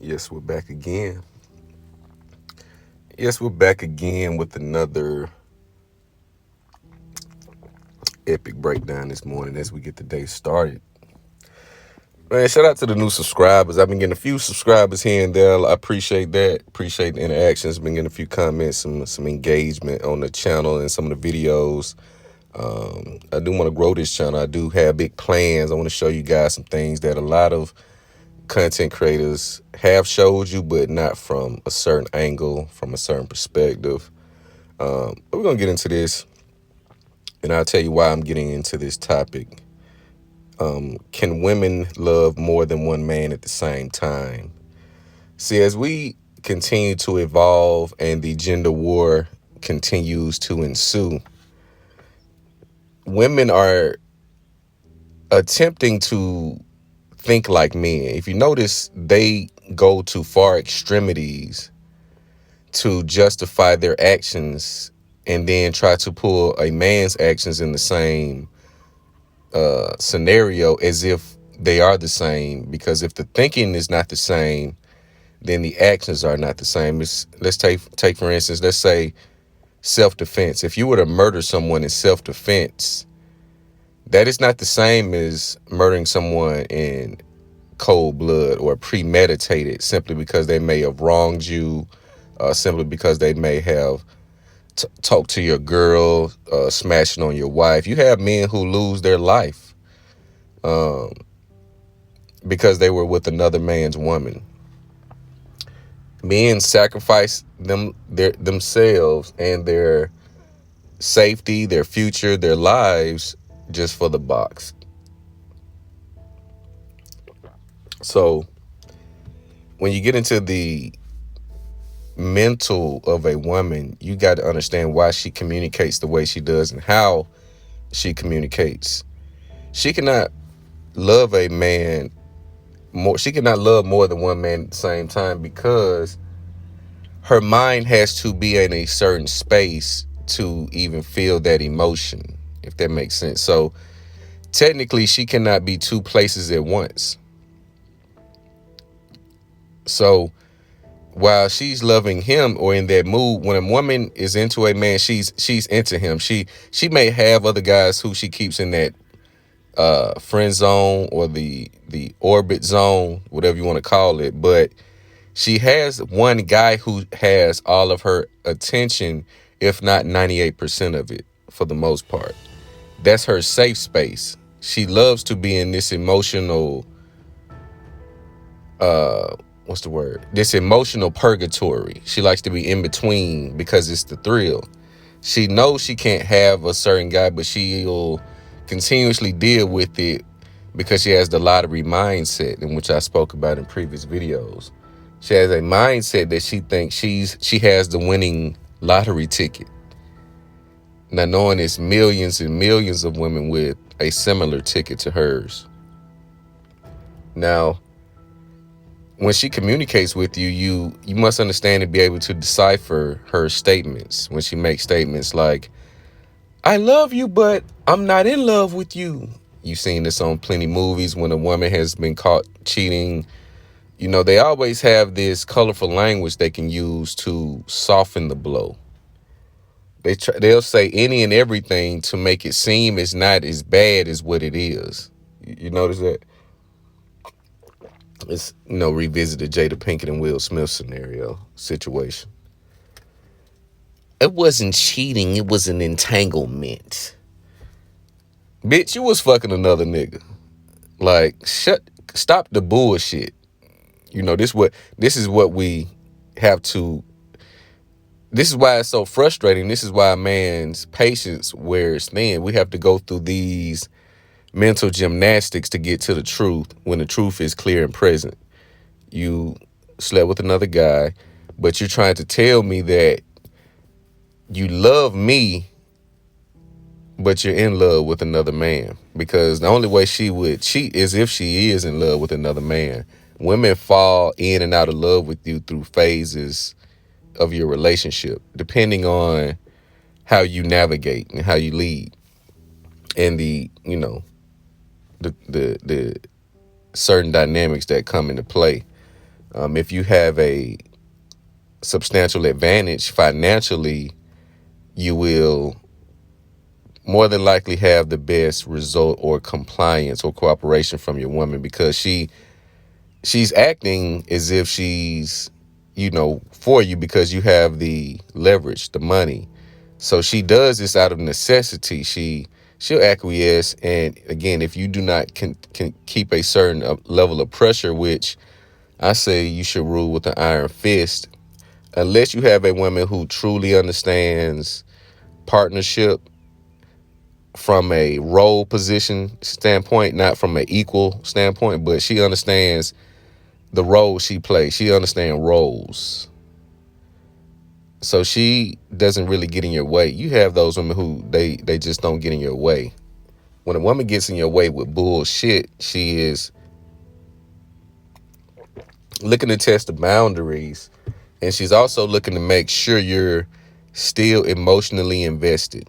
Yes, we're back again. Yes, we're back again with another epic breakdown this morning as we get the day started. Man, shout out to the new subscribers. I've been getting a few subscribers here and there. I appreciate that. Appreciate the interactions. Been getting a few comments, some engagement on the channel and some of the videos. I do want to grow this channel. I do have big plans. I want to show you guys some things that a lot of content creators have showed you, but not from a certain angle, from a certain perspective. But we're going to get into this, and I'll tell you why I'm getting into this topic. Can women love more than one man at the same time? See, as we continue to evolve and the gender war continues to ensue, women are attempting to think like men. If you notice, they go to far extremities to justify their actions and then try to pull a man's actions in the same scenario as if they are the same, because if the thinking is not the same, then the actions are not the same. Let's take for instance, let's say self-defense. If you were to murder someone in self-defense, that is not the same as murdering someone in cold blood or premeditated, simply because they may have wronged you, simply because they may have talked to your girl, smashing on your wife. You have men who lose their life because they were with another man's woman. Men sacrifice themselves and their safety, their future, their lives just for the box. So when you get into the mental of a woman, you got to understand why she communicates the way she does and how she communicates. She cannot love a man more. She cannot love more than one man at the same time, because her mind has to be in a certain space to even feel that emotion, if that makes sense. So technically, she cannot be two places at once. So while she's loving him or in that mood, when a woman is into a man, she's into him. She may have other guys who she keeps in that friend zone or the orbit zone, whatever you want to call it, but she has one guy who has all of her attention, if not 98% of it, for the most part. That's her safe space. She loves to be in this emotional what's the word? This emotional purgatory. She likes to be in between because it's the thrill. She knows she can't have a certain guy, but she'll continuously deal with it because she has the lottery mindset, in which I spoke about in previous videos. She has a mindset that she thinks she has the winning lottery ticket. Now, knowing it's millions and millions of women with a similar ticket to hers. Now, when she communicates with you, you must understand and be able to decipher her statements. When she makes statements like, "I love you, but I'm not in love with you." You've seen this on plenty movies when a woman has been caught cheating. You know, they always have this colorful language they can use to soften the blow. They'll say any and everything to make it seem it's not as bad as what it is. You notice that? It's, revisit the Jada Pinkett and Will Smith situation. It wasn't cheating. It was an entanglement. Bitch, you was fucking another nigga. Like, stop the bullshit. This is what we have to, this is why it's so frustrating. This is why a man's patience wears thin. We have to go through these mental gymnastics to get to the truth when the truth is clear and present. You slept with another guy, but you're trying to tell me that you love me, but you're in love with another man, because the only way she would cheat is if she is in love with another man. Women fall in and out of love with you through phases of your relationship, depending on how you navigate and how you lead, and the certain dynamics that come into play. If you have a substantial advantage financially, you will more than likely have the best result or compliance or cooperation from your woman, because she's acting as if she's, for you, because you have the leverage, the money. So she does this out of necessity. She'll acquiesce, and again, if you do not can keep a certain level of pressure, which I say you should rule with an iron fist, unless you have a woman who truly understands partnership from a role position standpoint, not from an equal standpoint, but she understands the role she plays. She understands roles. So she doesn't really get in your way. You have those women who they just don't get in your way. When a woman gets in your way with bullshit, she is looking to test the boundaries, and she's also looking to make sure you're still emotionally invested.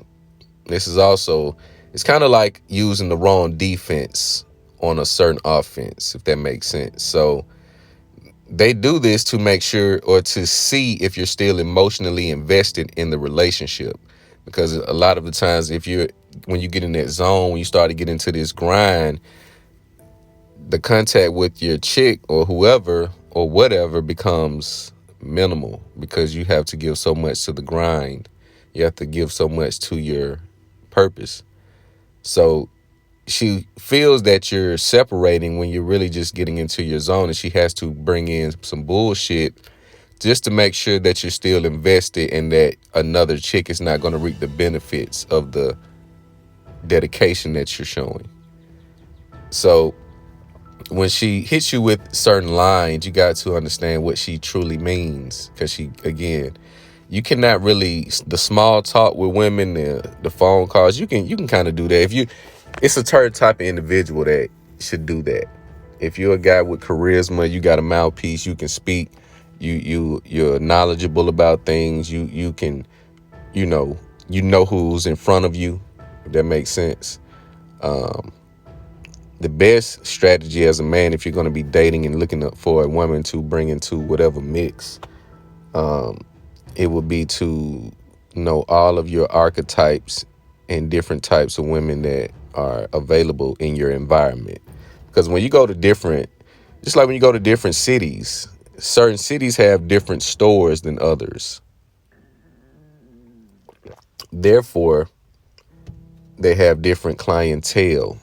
This is also, it's kind of like using the wrong defense on a certain offense, if that makes sense. So they do this to make sure, or to see if you're still emotionally invested in the relationship. Because a lot of the times, when you get in that zone, when you start to get into this grind, the contact with your chick or whoever or whatever becomes minimal, because you have to give so much to the grind. You have to give so much to your purpose. So she feels that you're separating when you're really just getting into your zone, and she has to bring in some bullshit just to make sure that you're still invested and that another chick is not going to reap the benefits of the dedication that you're showing. So when she hits you with certain lines, you got to understand what she truly means, because you cannot really, the small talk with women, the phone calls, you can kind of do that. It's a certain type of individual that should do that. If you're a guy with charisma, you got a mouthpiece, you can speak, you're knowledgeable about things, you can, who's in front of you, if that makes sense. The best strategy as a man, if you're going to be dating and looking for a woman to bring into whatever mix, it would be to know all of your archetypes and different types of women that are available in your environment. Because when you go to just like when you go to different cities, certain cities have different stores than others. Therefore, they have different clientele,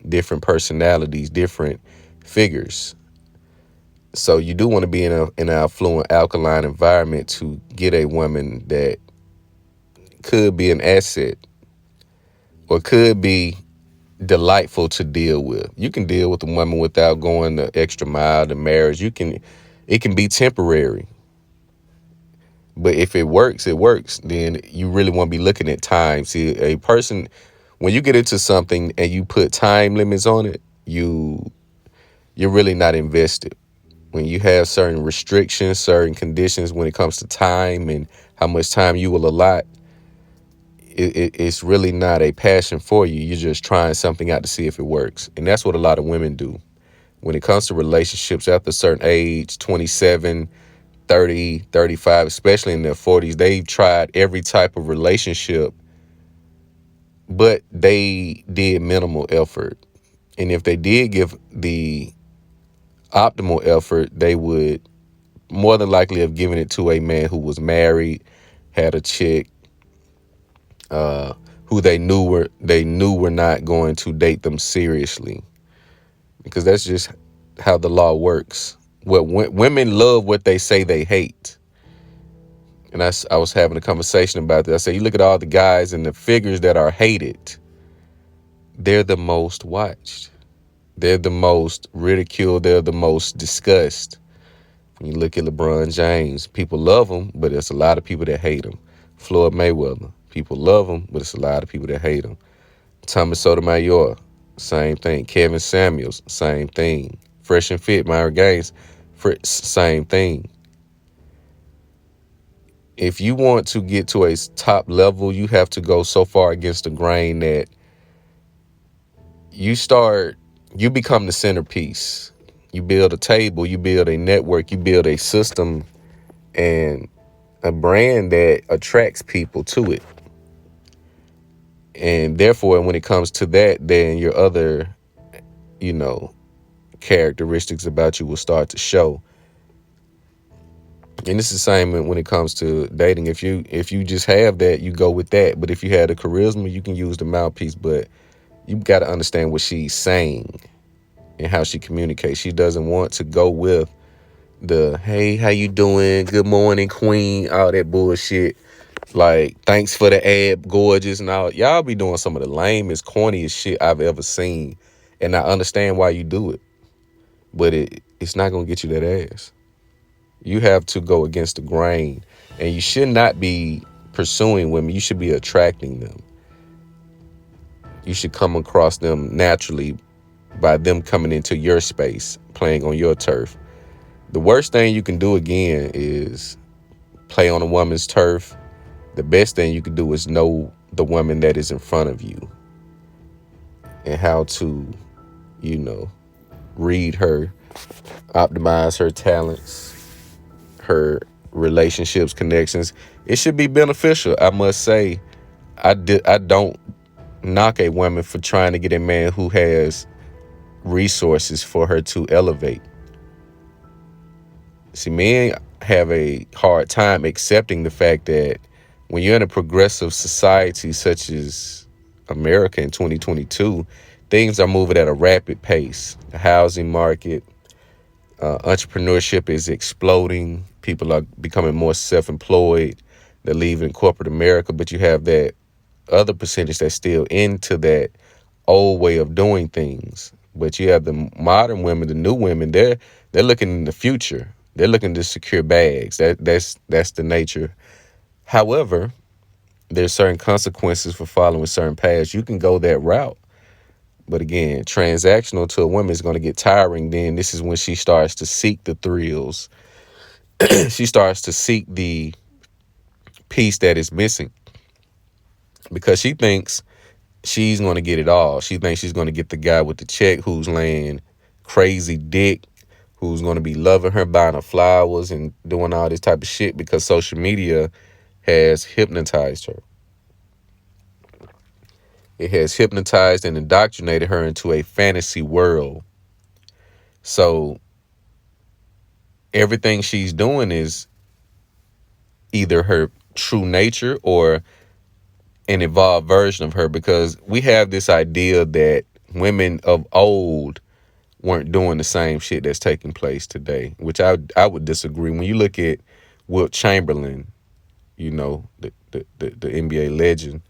different personalities, different figures. So you do want to be in an affluent, alkaline environment to get a woman that could be an asset or could be delightful to deal with. You can deal with a woman without going the extra mile to marriage. It can be temporary. But if it works, it works. Then you really want to be looking at time. See, a person, when you get into something and you put time limits on it, you're really not invested. When you have certain restrictions, certain conditions when it comes to time and how much time you will allot, it's really not a passion for you. You're just trying something out to see if it works. And that's what a lot of women do. When it comes to relationships after a certain age, 27, 30, 35, especially in their 40s, they've tried every type of relationship, but they did minimal effort. And if they did give the optimal effort, they would more than likely have given it to a man who was married, had a chick, who they knew were not going to date them seriously, because that's just how the law works. Women love what they say they hate. And I was having a conversation about this. I said, you look at all the guys and the figures that are hated, they're the most watched. They're the most ridiculed. They're the most discussed. When you look at LeBron James, people love him, but there's a lot of people that hate him. Floyd Mayweather, people love him, but it's a lot of people that hate him. Thomas Sotomayor, same thing. Kevin Samuels, same thing. Fresh and Fit, Myra Gaines, same thing. If you want to get to a top level, you have to go so far against the grain that you become the centerpiece. You build a table, you build a network, you build a system and a brand that attracts people to it. And therefore, when it comes to that, then your other, you know, characteristics about you will start to show. And it's the same when it comes to dating. If you just have that, you go with that. But if you had the charisma, you can use the mouthpiece. But you got to understand what she's saying and how she communicates. She doesn't want to go with the hey, how you doing? Good morning, queen. All that bullshit. Like, thanks for the ad, gorgeous. And all. Y'all be doing some of the lamest, corniest shit I've ever seen. And I understand why you do it. But it's not going to get you that ass. You have to go against the grain. And you should not be pursuing women. You should be attracting them. You should come across them naturally by them coming into your space, playing on your turf. The worst thing you can do, again, is play on a woman's turf. The best thing you can do is know the woman that is in front of you and how to, read her, optimize her talents, her relationships, connections. It should be beneficial. I must say, I don't knock a woman for trying to get a man who has resources for her to elevate. See, men have a hard time accepting the fact that when you're in a progressive society such as America in 2022, things are moving at a rapid pace. The housing market, entrepreneurship is exploding. People are becoming more self-employed. They're leaving corporate America, but you have that other percentage that's still into that old way of doing things. But you have the modern women, the new women, they're looking in the future. They're looking to secure bags. That's the nature. However, there's certain consequences for following certain paths. You can go that route. But again, transactional to a woman is going to get tiring. Then this is when she starts to seek the thrills. She starts to seek the piece that is missing because she thinks she's going to get it all. She thinks she's going to get the guy with the check who's laying crazy dick, who's going to be loving her, buying her flowers and doing all this type of shit because social media has hypnotized her. It has hypnotized and indoctrinated her into a fantasy world. So everything she's doing is either her true nature or an evolved version of her, because we have this idea that women of old weren't doing the same shit that's taking place today, which I would disagree. When you look at Wilt Chamberlain, the NBA legend,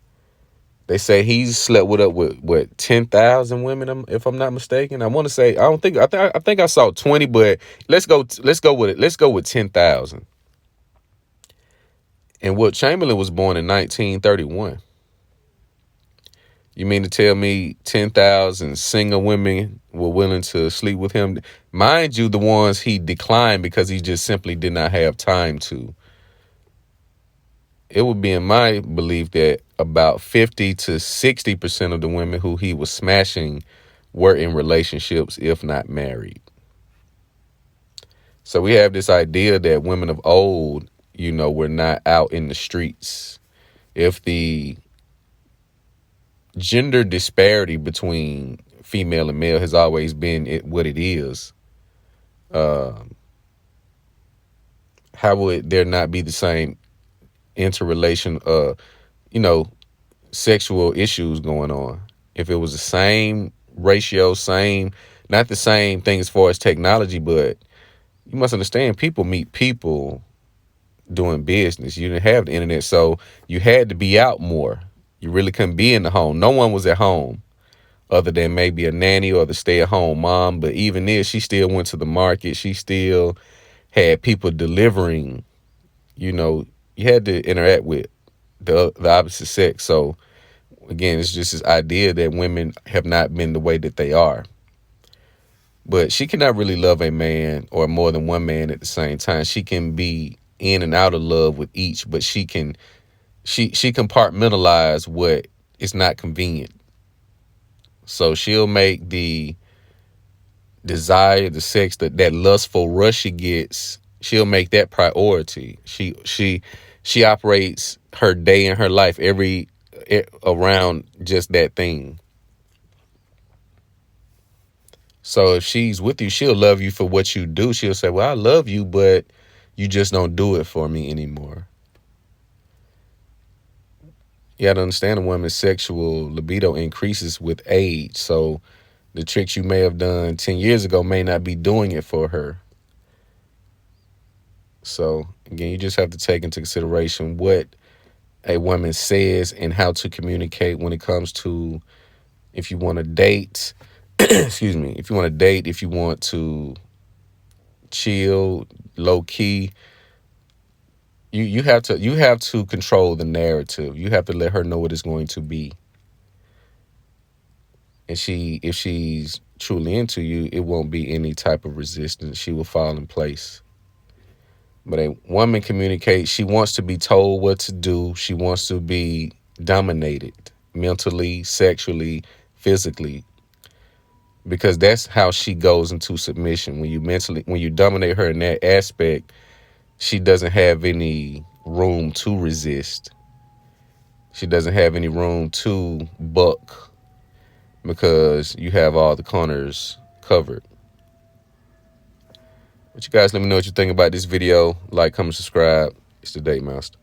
they say he's slept with 10,000 women, if I'm not mistaken. I want to say I think I saw 20, but let's go with it. Let's go with 10,000. And Wilt Chamberlain was born in 1931. You mean to tell me 10,000 single women were willing to sleep with him? Mind you, the ones he declined because he just simply did not have time to. It would be in my belief that about 50 to 60% of the women who he was smashing were in relationships, if not married. So we have this idea that women of old, were not out in the streets. If the gender disparity between female and male has always been what it is, how would there not be the same interrelation, sexual issues going on? If it was the same ratio, not the same thing as far as technology, but you must understand, people meet people doing business. You didn't have the internet, so you had to be out more. You really couldn't be in the home. No one was at home other than maybe a nanny or the stay-at-home mom. But even if she still went to the market, she still had people delivering. You had to interact with the opposite sex. So again, it's just this idea that women have not been the way that they are. But she cannot really love a man or more than one man at the same time. She can be in and out of love with each, but she compartmentalize what is not convenient. So she'll make the desire, the sex, that lustful rush she gets, she'll make that priority. She operates her day in her life around just that thing. So if she's with you, she'll love you for what you do. She'll say, well, I love you, but you just don't do it for me anymore. You got to understand a woman's sexual libido increases with age. So the tricks you may have done 10 years ago may not be doing it for her. So again, you just have to take into consideration what a woman says and how to communicate when it comes to, if you want to date, excuse me, if you want to date, if you want to chill, low key, you have to control the narrative. You have to let her know what it's going to be. And if she's truly into you, it won't be any type of resistance. She will fall in place. But a woman communicates, she wants to be told what to do. She wants to be dominated mentally, sexually, physically, because that's how she goes into submission. When you dominate her in that aspect, she doesn't have any room to resist. She doesn't have any room to buck because you have all the corners covered. But you guys let me know what you think about this video. Like, comment, subscribe. It's the Date Master.